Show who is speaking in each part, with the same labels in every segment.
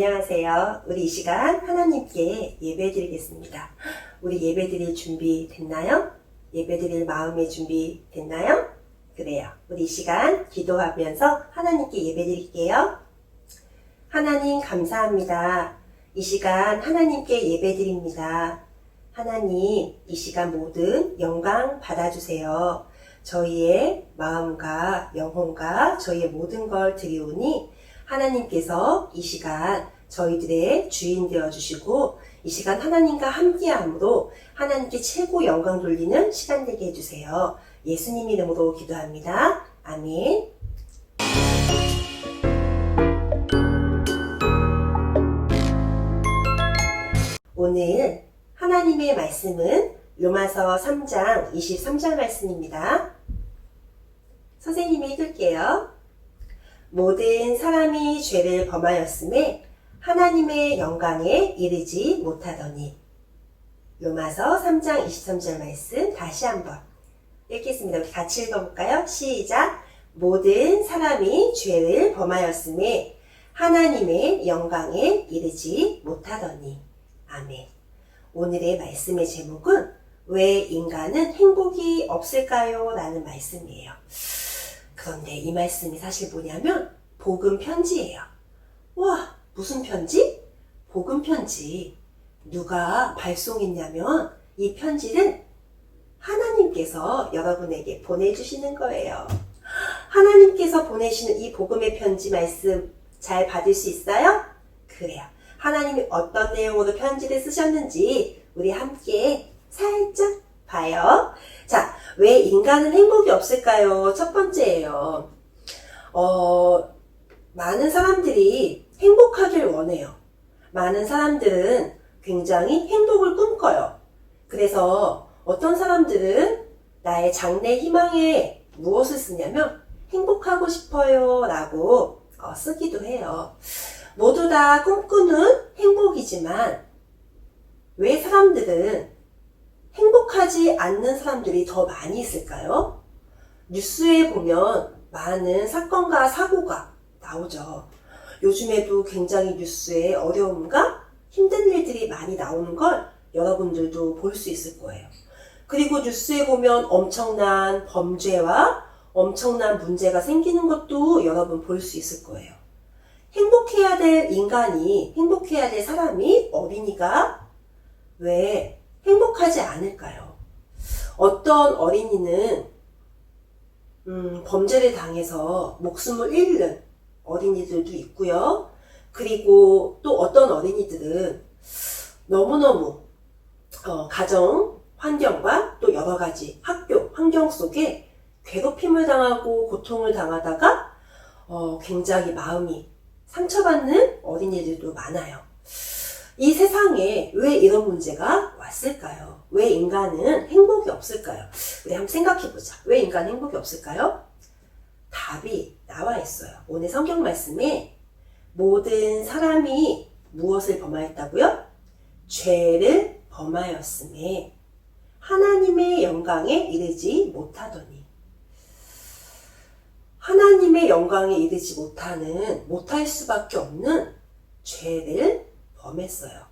Speaker 1: 안녕하세요. 우리 이 시간 하나님께 예배 드리겠습니다. 우리 예배 드릴 준비 됐나요? 예배 드릴 마음의 준비 됐나요? 그래요. 우리 이 시간 기도하면서 하나님께 예배 드릴게요. 하나님 감사합니다. 이 시간 하나님께 예배 드립니다. 하나님, 이 시간 모든 영광 받아주세요. 저희의 마음과 영혼과 저희의 모든 걸 드리오니 하나님께서 이 시간 저희들의 주인 되어주시고 이 시간 하나님과 함께함으로 하나님께 최고 영광 돌리는 시간 되게 해주세요. 예수님 이름으로 기도합니다. 아멘. 오늘 하나님의 말씀은 로마서 3장 23절 말씀입니다. 선생님이 읽을게요. 모든 사람이 죄를 범하였음에 하나님의 영광에 이르지 못하더니. 로마서 3장 23절 말씀 다시 한번 읽겠습니다. 우리 같이 읽어볼까요? 시작! 모든 사람이 죄를 범하였음에 하나님의 영광에 이르지 못하더니. 아멘. 오늘의 말씀의 제목은 왜 인간은 행복이 없을까요? 라는 말씀이에요. 그런데 이 말씀이 사실 뭐냐면 복음 편지예요. 와, 무슨 편지? 복음 편지. 누가 발송했냐면 이 편지를 하나님께서 여러분에게 보내주시는 거예요. 하나님께서 보내시는 이 복음의 편지 말씀 잘 받을 수 있어요? 그래요. 하나님이 어떤 내용으로 편지를 쓰셨는지 우리 함께 살짝 봐요. 자, 왜 인간은 행복이 없을까요? 첫 번째예요. 많은 사람들이 행복하길 원해요. 많은 사람들은 굉장히 행복을 꿈꿔요. 그래서 어떤 사람들은 나의 장래 희망에 무엇을 쓰냐면 행복하고 싶어요 라고 쓰기도 해요. 모두 다 꿈꾸는 행복이지만 왜 사람들은 행복하지 않는 사람들이 더 많이 있을까요? 뉴스에 보면 많은 사건과 사고가 나오죠. 요즘에도 굉장히 뉴스에 어려움과 힘든 일들이 많이 나오는 걸 여러분들도 볼 수 있을 거예요. 그리고 뉴스에 보면 엄청난 범죄와 엄청난 문제가 생기는 것도 여러분 볼 수 있을 거예요. 행복해야 될 인간이, 행복해야 될 사람이, 어린이가 왜 행복하지 않을까요? 어떤 어린이는 범죄를 당해서 목숨을 잃는 어린이들도 있고요. 그리고 또 어떤 어린이들은 너무너무 가정 환경과 또 여러 가지 학교 환경 속에 괴롭힘을 당하고 고통을 당하다가 굉장히 마음이 상처받는 어린이들도 많아요. 이 세상에 왜 이런 문제가 왔을까요? 왜 인간은 행복이 없을까요? 우리 한번 생각해보자. 왜 인간은 행복이 없을까요? 답이 나와 있어요. 오늘 성경 말씀에 모든 사람이 무엇을 범하였다고요? 죄를 범하였음에 하나님의 영광에 이르지 못하더니. 하나님의 영광에 이르지 못할 수밖에 없는 죄를 범했어요.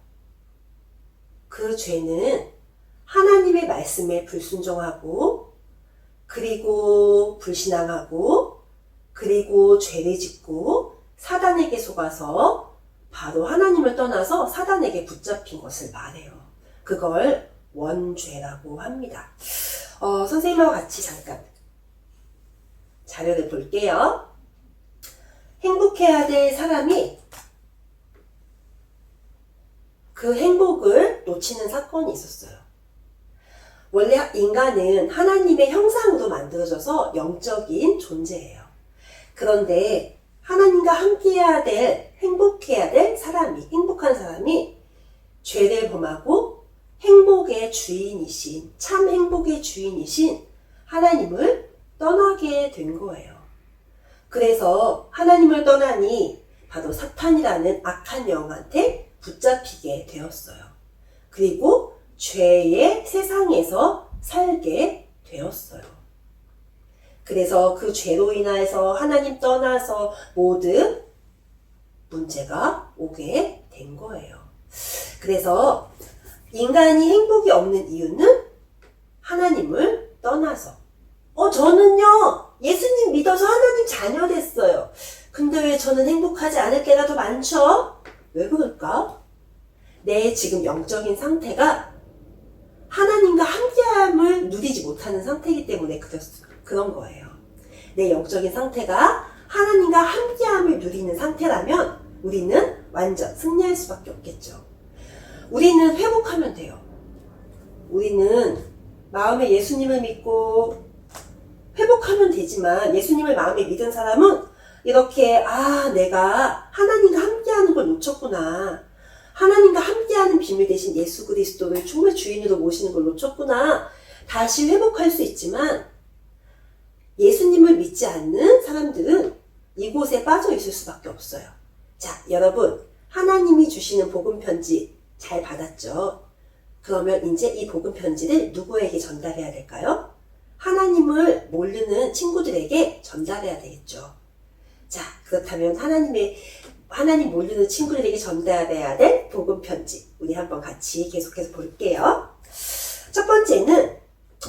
Speaker 1: 그 죄는 하나님의 말씀에 불순종하고 그리고 불신앙하고 그리고 죄를 짓고 사단에게 속아서 바로 하나님을 떠나서 사단에게 붙잡힌 것을 말해요. 그걸 원죄라고 합니다. 선생님하고 같이 잠깐 자료를 볼게요. 행복해야 될 사람이 그 행복을 놓치는 사건이 있었어요. 원래 인간은 하나님의 형상으로 만들어져서 영적인 존재예요. 그런데 하나님과 함께해야 될, 행복해야 될 사람이, 행복한 사람이 죄를 범하고 행복의 주인이신, 참 행복의 주인이신 하나님을 떠나게 된 거예요. 그래서 하나님을 떠나니 바로 사탄이라는 악한 영한테 붙잡히게 되었어요. 그리고 죄의 세상에서 살게 되었어요. 그래서 그 죄로 인해서 하나님 떠나서 모든 문제가 오게 된 거예요. 그래서 인간이 행복이 없는 이유는 하나님을 떠나서 저는요 예수님 믿어서 하나님 자녀 됐어요. 근데 왜 저는 행복하지 않을 때가 더 많죠? 왜 그럴까? 내 지금 영적인 상태가 하나님과 함께함을 누리지 못하는 상태이기 때문에 그런 거예요. 내 영적인 상태가 하나님과 함께함을 누리는 상태라면 우리는 완전 승리할 수밖에 없겠죠. 우리는 회복하면 돼요. 우리는 마음에 예수님을 믿고 회복하면 되지만 예수님을 마음에 믿은 사람은 이렇게 내가 하나님과 함께하는 걸 놓쳤구나. 하나님과 함께하는 비밀 대신 예수 그리스도를 정말 주인으로 모시는 걸 놓쳤구나. 다시 회복할 수 있지만 예수님을 믿지 않는 사람들은 이곳에 빠져 있을 수밖에 없어요. 자, 여러분 하나님이 주시는 복음 편지 잘 받았죠? 그러면 이제 이 복음 편지를 누구에게 전달해야 될까요? 하나님을 모르는 친구들에게 전달해야 되겠죠. 자, 그렇다면 하나님 모르는 친구들에게 전달해야 될 복음 편지 우리 한번 같이 계속해서 볼게요. 첫 번째는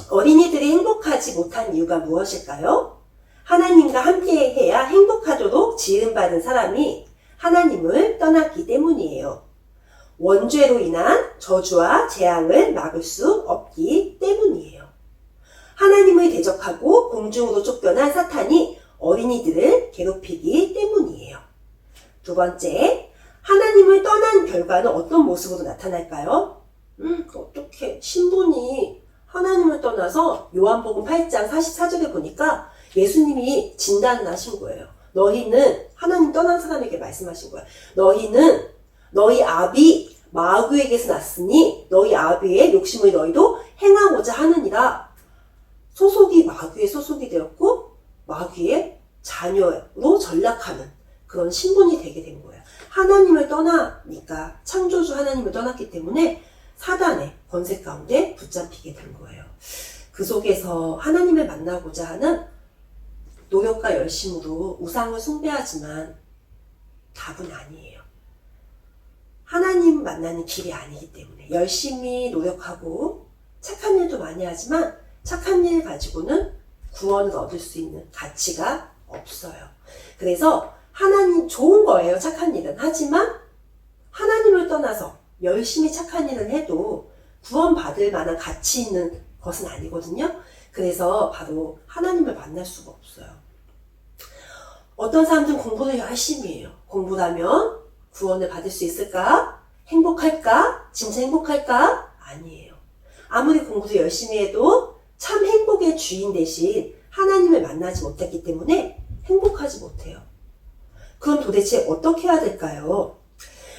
Speaker 1: 어린이들이 행복하지 못한 이유가 무엇일까요? 하나님과 함께 해야 행복하도록 지음받은 사람이 하나님을 떠났기 때문이에요. 원죄로 인한 저주와 재앙을 막을 수 없기 때문이에요. 하나님을 대적하고 공중으로 쫓겨난 사탄이 어린이들을 괴롭히기 때문이에요. 두 번째, 하나님을 떠난 결과는 어떤 모습으로 나타날까요? 어떻게 신분이 하나님을 떠나서 요한복음 8장 44절에 보니까 예수님이 진단을 하신 거예요. 너희는 하나님 떠난 사람에게 말씀하신 거예요. 너희는 너희 아비 마귀에게서 났으니 너희 아비의 욕심을 너희도 행하고자 하느니라. 소속이 마귀의 소속이 되었고 마귀의 자녀로 전락하는 그런 신분이 되게 된 거예요. 하나님을 떠나니까 창조주 하나님을 떠났기 때문에 사단의 권세 가운데 붙잡히게 된 거예요. 그 속에서 하나님을 만나고자 하는 노력과 열심으로 우상을 숭배하지만 답은 아니에요. 하나님 만나는 길이 아니기 때문에 열심히 노력하고 착한 일도 많이 하지만 착한 일 가지고는 구원을 얻을 수 있는 가치가 없어요. 그래서 하나님 좋은 거예요. 착한 일은. 하지만 하나님을 떠나서 열심히 착한 일을 해도 구원받을 만한 가치 있는 것은 아니거든요. 그래서 바로 하나님을 만날 수가 없어요. 어떤 사람들은 공부를 열심히 해요. 공부를 하면 구원을 받을 수 있을까? 행복할까? 진짜 행복할까? 아니에요. 아무리 공부를 열심히 해도 참 행복의 주인 대신 하나님을 만나지 못했기 때문에 행복하지 못해요. 그럼 도대체 어떻게 해야 될까요?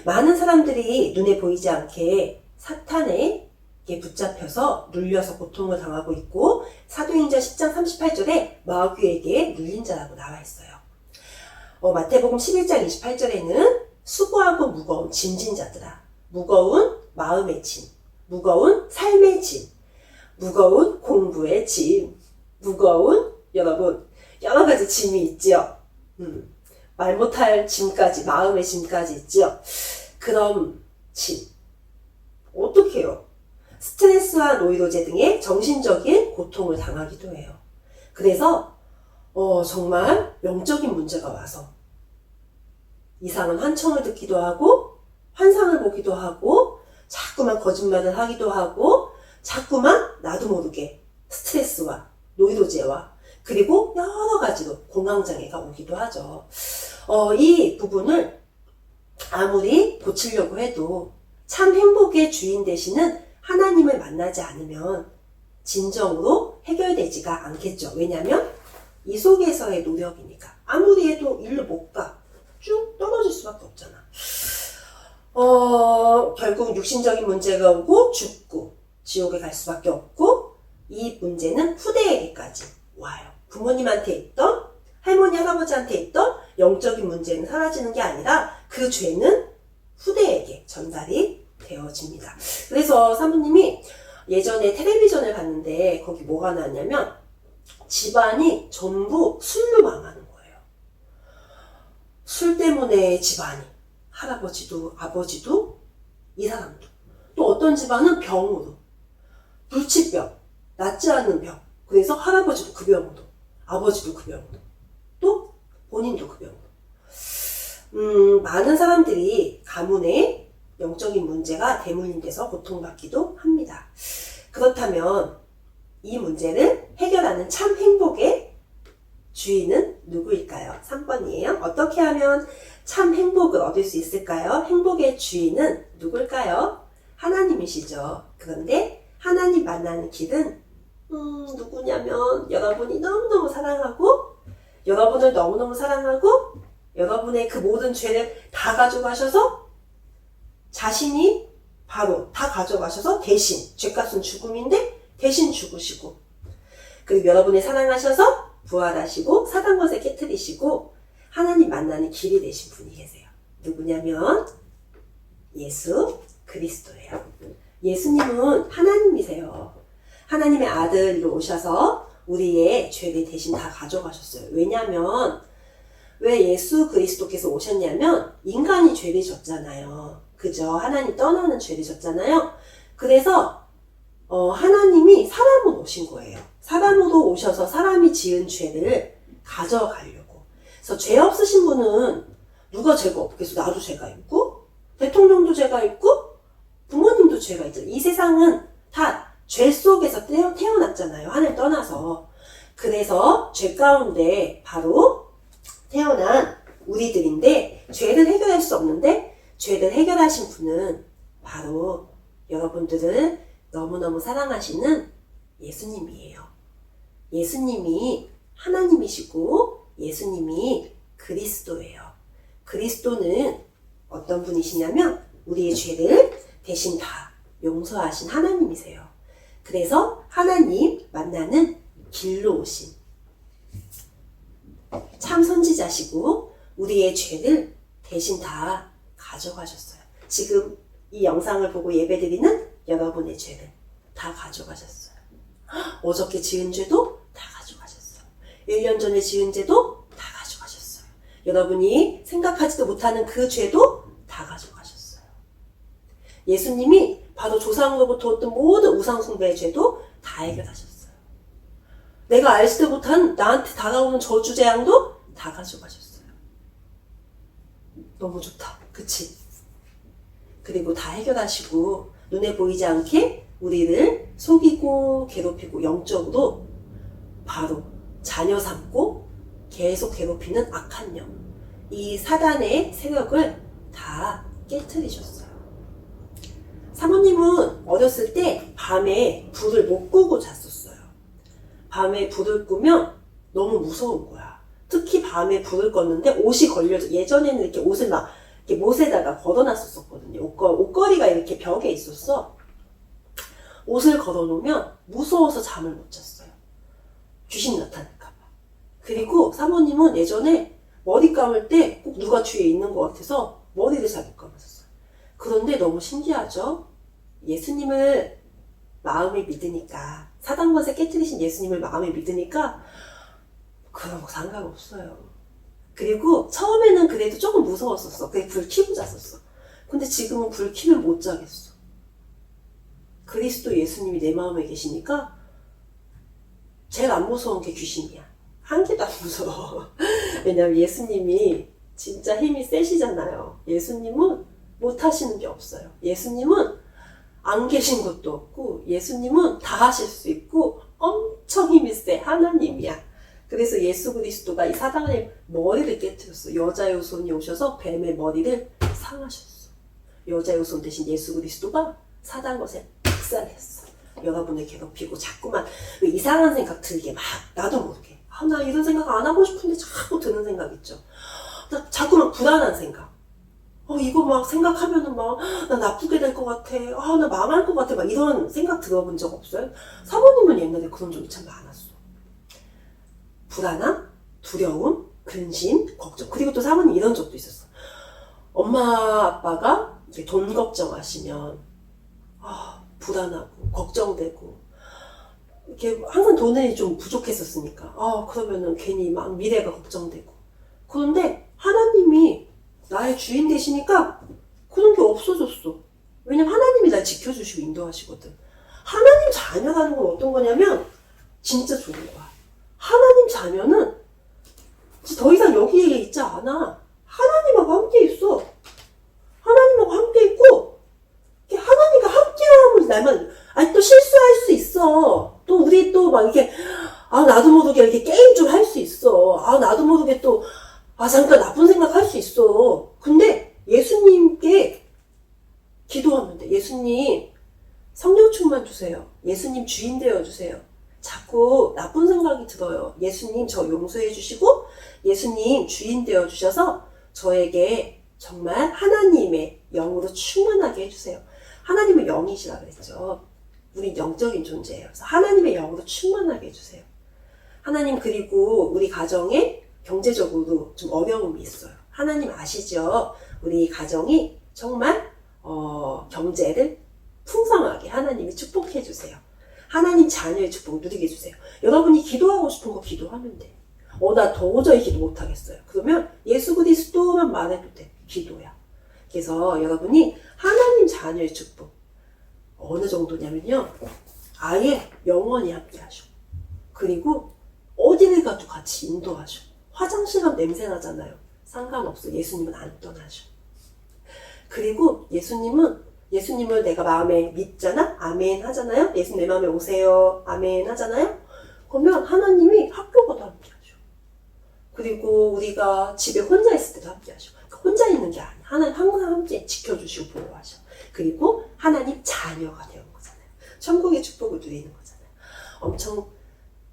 Speaker 1: 많은 사람들이 눈에 보이지 않게 사탄에게 붙잡혀서 눌려서 고통을 당하고 있고 사도행전 10장 38절에 마귀에게 눌린 자라고 나와 있어요. 마태복음 11장 28절에는 수고하고 무거운 짐진 자들아, 무거운 마음의 짐, 무거운 삶의 짐, 무거운 공부의 짐, 무거운 여러분 여러 가지 짐이 있죠. 말 못할 짐까지, 마음의 짐까지 있죠. 그럼 짐 어떻게 해요? 스트레스와 노이로제 등의 정신적인 고통을 당하기도 해요. 그래서 정말 영적인 문제가 와서 이상한 환청을 듣기도 하고 환상을 보기도 하고 자꾸만 거짓말을 하기도 하고 자꾸만 나도 모르게 스트레스와 노이로제와 그리고 여러 가지로 공황장애가 오기도 하죠. 이 부분을 아무리 고치려고 해도 참 행복의 주인 되시는 하나님을 만나지 않으면 진정으로 해결되지가 않겠죠. 왜냐하면 이 속에서의 노력이니까. 아무리 해도 일로 못 가. 쭉 떨어질 수밖에 없잖아. 결국 육신적인 문제가 오고 죽고 지옥에 갈 수밖에 없고 이 문제는 후대에게까지 와요. 부모님한테 있던 할머니 할아버지한테 있던 영적인 문제는 사라지는 게 아니라 그 죄는 후대에게 전달이 되어집니다. 그래서 사모님이 예전에 텔레비전을 봤는데 거기 뭐가 나왔냐면 집안이 전부 술로 망하는 거예요. 술 때문에 집안이 할아버지도 아버지도 이 사람도. 또 어떤 집안은 병으로. 불치병, 낫지 않는 병. 그래서 할아버지도 그 병으로, 아버지도 그 병으로, 또 본인도 그 병으로. 많은 사람들이 가문의 영적인 문제가 대물림 돼서 고통받기도 합니다. 그렇다면 이 문제를 해결하는 참 행복의 주인은 누구일까요? 3번이에요. 어떻게 하면 참 행복을 얻을 수 있을까요? 행복의 주인은 누굴까요? 하나님이시죠. 그런데 하나님 만나는 길은 누구냐면 여러분이 너무너무 사랑하고 여러분을 너무너무 사랑하고 여러분의 그 모든 죄를 다 가져가셔서 자신이 바로 다 가져가셔서 대신 죄값은 죽음인데 대신 죽으시고 그리고 여러분을 사랑하셔서 부활하시고 사단 것에 깨트리시고 하나님 만나는 길이 되신 분이 계세요. 누구냐면 예수 그리스도예요. 예수님은 하나님이세요. 하나님의 아들로 오셔서 우리의 죄를 대신 다 가져가셨어요. 왜냐하면 왜 예수 그리스도께서 오셨냐면 인간이 죄를 졌잖아요. 그죠? 하나님 떠나는 죄를 졌잖아요. 그래서 하나님이 사람으로 오신 거예요. 사람으로 오셔서 사람이 지은 죄를 가져가려고. 그래서 죄 없으신 분은 누가 죄가 없겠어? 나도 죄가 있고 대통령도 죄가 있고 부모님도 죄가 있죠. 이 세상은 다 죄 속에서 태어났잖아요. 하늘 떠나서. 그래서 죄 가운데 바로 태어난 우리들인데 죄를 해결할 수 없는데 죄를 해결하신 분은 바로 여러분들을 너무너무 사랑하시는 예수님이에요. 예수님이 하나님이시고 예수님이 그리스도예요. 그리스도는 어떤 분이시냐면 우리의 죄를 대신 다 용서하신 하나님이세요. 그래서 하나님 만나는 길로 오신 참 선지자시고 우리의 죄를 대신 다 가져가셨어요. 지금 이 영상을 보고 예배드리는 여러분의 죄를 다 가져가셨어요. 어저께 지은 죄도 다 가져가셨어요. 1년 전에 지은 죄도 다 가져가셨어요. 여러분이 생각하지도 못하는 그 죄도 다 가져가셨어요. 예수님이 바로 조상으로부터 어떤 모든 우상숭배의 죄도 다 해결하셨어요. 내가 알지도 못한 나한테 다가오는 저주재앙도 다 가져가셨어요. 너무 좋다. 그치? 그리고 다 해결하시고 눈에 보이지 않게 우리를 속이고 괴롭히고 영적으로 바로 자녀 삼고 계속 괴롭히는 악한 영. 이 사단의 세력을 다 깨트리셨어요. 사모님은 어렸을 때 밤에 불을 못 끄고 잤었어요. 밤에 불을 끄면 너무 무서운 거야. 특히 밤에 불을 껐는데 옷이 걸려서 예전에는 이렇게 옷을 막 이렇게 못에다가 걸어놨었거든요. 옷걸이가 이렇게 벽에 있었어. 옷을 걸어놓으면 무서워서 잠을 못 잤어요. 귀신 나타날까봐. 그리고 사모님은 예전에 머리 감을 때 꼭 누가 뒤에 있는 것 같아서 머리를 잘 못 감았었어요. 그런데 너무 신기하죠? 예수님을 마음에 믿으니까 사단 것에 깨트리신 예수님을 마음에 믿으니까 그런 거 상관없어요. 그리고 처음에는 그래도 조금 무서웠었어. 그래 불 켜고 잤었어. 근데 지금은 불 켜면 못 자겠어. 그리스도 예수님이 내 마음에 계시니까 제일 안 무서운 게 귀신이야. 한 개도 안 무서워. 왜냐면 예수님이 진짜 힘이 세시잖아요. 예수님은 못 하시는 게 없어요. 예수님은 안 계신 것도 없고 예수님은 다 하실 수 있고 엄청 힘이 세. 하나님이야. 그래서 예수 그리스도가 이 사단의 머리를 깨뜨렸어. 여자의 후손이 오셔서 뱀의 머리를 상하셨어. 여자의 후손 대신 예수 그리스도가 사단 것에 박살냈어. 여러분을 괴롭히고 자꾸만 이상한 생각 들게 막 나도 모르게 나 이런 생각 안 하고 싶은데 자꾸 드는 생각 있죠. 나 자꾸만 불안한 생각. 이거 막 생각하면은 막 나 나쁘게 될 것 같아. 나 망할 것 같아. 막 이런 생각 들어본 적 없어요? 사모님은 옛날에 그런 적이 참 많았어. 불안함, 두려움, 근심, 걱정. 그리고 또 사모님 이런 적도 있었어. 엄마 아빠가 돈 걱정하시면 불안하고 걱정되고 이렇게 항상 돈이 좀 부족했었으니까 그러면은 괜히 막 미래가 걱정되고. 그런데 하나님이 나의 주인 되시니까 그런 게 없어졌어. 왜냐면 하나님이 날 지켜주시고 인도하시거든. 하나님 자녀라는 건 어떤 거냐면 진짜 좋은 거야. 하나님 자녀는 더 이상 여기에 있지 않아. 하나님하고 함께 있어. 하나님하고 함께 있고 하나님과 함께하면 나만 아니 또 실수할 수 있어. 또 우리 또 막 이렇게 나도 모르게 이렇게 게임 좀 할 수 있어. 나도 모르게 또 잠깐 나쁜 생각 할 수 있어. 근데 예수님께 기도하면 돼. 예수님 성령 충만 주세요. 예수님 주인 되어주세요. 자꾸 나쁜 생각이 들어요. 예수님 저 용서해 주시고 예수님 주인 되어주셔서 저에게 정말 하나님의 영으로 충만하게 해주세요. 하나님은 영이시라 그랬죠. 우린 영적인 존재예요. 그래서 하나님의 영으로 충만하게 해주세요. 하나님 그리고 우리 가정에 경제적으로 좀 어려움이 있어요. 하나님 아시죠? 우리 가정이 정말 경제를 풍성하게 하나님이 축복해 주세요. 하나님 자녀의 축복 누리게 해주세요. 여러분이 기도하고 싶은 거 기도하면 돼. 나 도저히 기도 못하겠어요. 그러면 예수 그리스도만 말해도 돼. 기도야. 그래서 여러분이 하나님 자녀의 축복 어느 정도냐면요. 아예 영원히 함께 하셔. 그리고 어디를 가도 같이 인도하셔. 화장실 가면 냄새 나잖아요. 상관없어. 예수님은 안 떠나셔. 그리고 예수님을 내가 마음에 믿잖아? 아멘 하잖아요? 예수님 내 마음에 오세요. 아멘 하잖아요? 그러면 하나님이 학교 가도 함께 하셔. 그리고 우리가 집에 혼자 있을 때도 함께 하셔. 혼자 있는 게 아니야. 하나님 항상 함께 지켜주시고 보호하셔. 그리고 하나님 자녀가 되는 거잖아요. 천국의 축복을 누리는 거잖아요. 엄청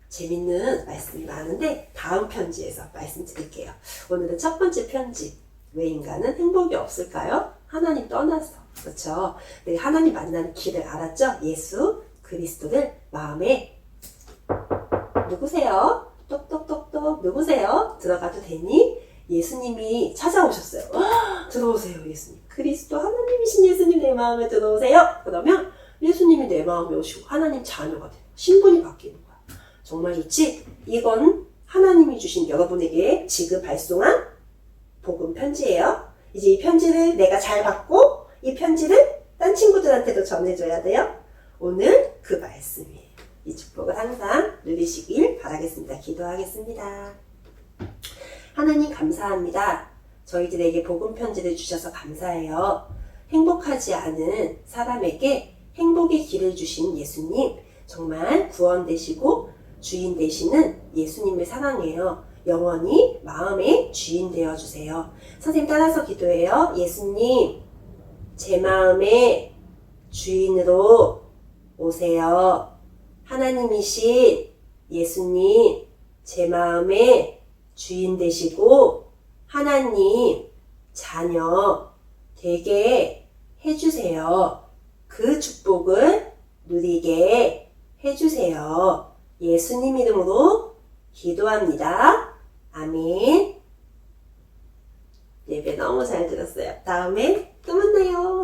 Speaker 1: 재밌는 말씀이 많은데 다음 편지에서 말씀드릴게요. 오늘은 첫 번째 편지. 왜 인간은 행복이 없을까요? 하나님 떠나서. 그렇죠. 하나님 만나는 길을 알았죠? 예수 그리스도를 마음에 누구세요? 똑똑똑똑 누구세요? 들어가도 되니? 예수님이 찾아오셨어요. 들어오세요 예수님. 그리스도 하나님이신 예수님 내 마음에 들어오세요. 그러면 예수님이 내 마음에 오시고 하나님 자녀가 돼요. 신분이 바뀌는 거야. 정말 좋지? 이건 하나님이 주신 여러분에게 지금 발송한 복음 편지예요. 이제 이 편지를 내가 잘 받고 이 편지를 딴 친구들한테도 전해줘야 돼요. 오늘 그 말씀이에요. 이 축복을 항상 누리시길 바라겠습니다. 기도하겠습니다. 하나님 감사합니다. 저희들에게 복음 편지를 주셔서 감사해요. 행복하지 않은 사람에게 행복의 길을 주신 예수님, 정말 구원 되시고 주인 되시는 예수님을 사랑해요. 영원히 마음의 주인 되어주세요. 선생님 따라서 기도해요. 예수님, 제 마음의 주인으로 오세요. 하나님이신 예수님, 제 마음의 주인 되시고 하나님 자녀 되게 해주세요. 그 축복을 누리게 해주세요. 예수님 이름으로 기도합니다. 아멘. 예배 너무 잘 들었어요. 다음에 또 만나요.